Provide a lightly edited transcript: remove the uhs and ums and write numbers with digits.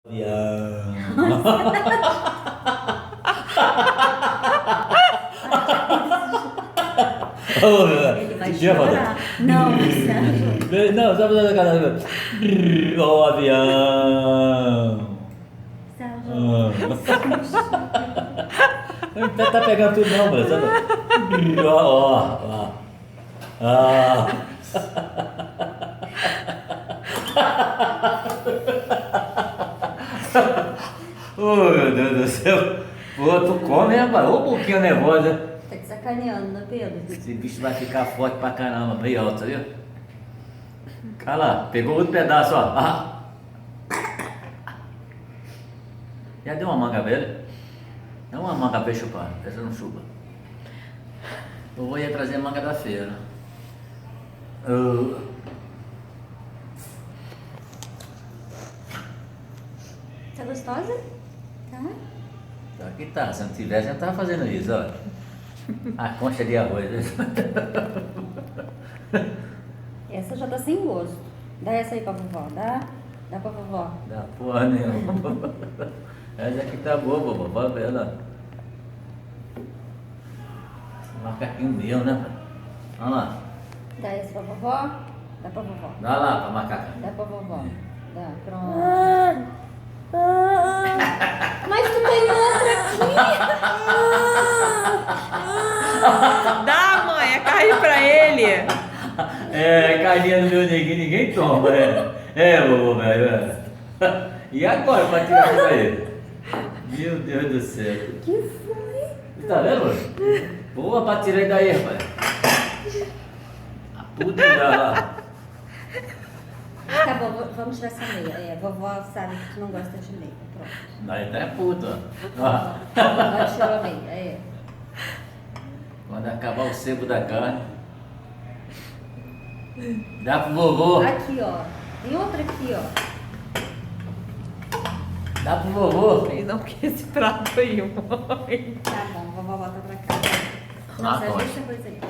Avião. Ele vai chorar. Não, Sérgio. Não, só fazendo aquela coisa. Ó, avião. Sérgio. Não tá pegando tudo não, mano. Ó. Oh, meu Deus do céu. Pô, tu come, rapaz. Ô, um pouquinho nervosa. Tá te sacaneando, né, Pedro? Esse bicho vai ficar forte pra caramba, bem alto, viu? Olha lá, pegou outro pedaço, ó. Ah. Já deu uma manga velha? Dá uma manga pra chupar, essa não chupa. Eu vou ir trazer a manga da feira. Tá gostosa? Tá? Aqui tá, se não tivesse, eu não tava fazendo isso, ó. A concha de arroz. Essa já tá sem gosto. Dá essa aí pra vovó, dá? Dá pra vovó. Dá porra nenhuma. Essa aqui tá boa, vovó. Pode ver ela. Esse macaquinho meu, né? Olha lá. Dá essa pra vovó? Dá pra vovó. Dá lá pra macaca. Dá pra vovó. Dá, pronto. Mas tu tem outra aqui. Dá, mãe, é carne pra ele. É, carinha do meu neguinho, ninguém toma, vovô, velho. E agora pra tirar isso aí? Meu Deus do céu. Que foi? Você tá vendo? Boa pra tirar daí, rapaz. A puta já lá. Tá bom, vamos tirar essa meia. É, vovó sabe que tu não gosta de meia. Pronto. Daí tá é puta, ó. Vovó tirou a meia, é. Quando acabar o sebo da carne. Dá pro vovô. Aqui, ó. Tem outra aqui, ó. Dá pro vovô. Vocês não querem esse prato aí, mãe. Tá bom, vovó volta pra cá. Ah, Nossa, pode. deixa a coisa aí.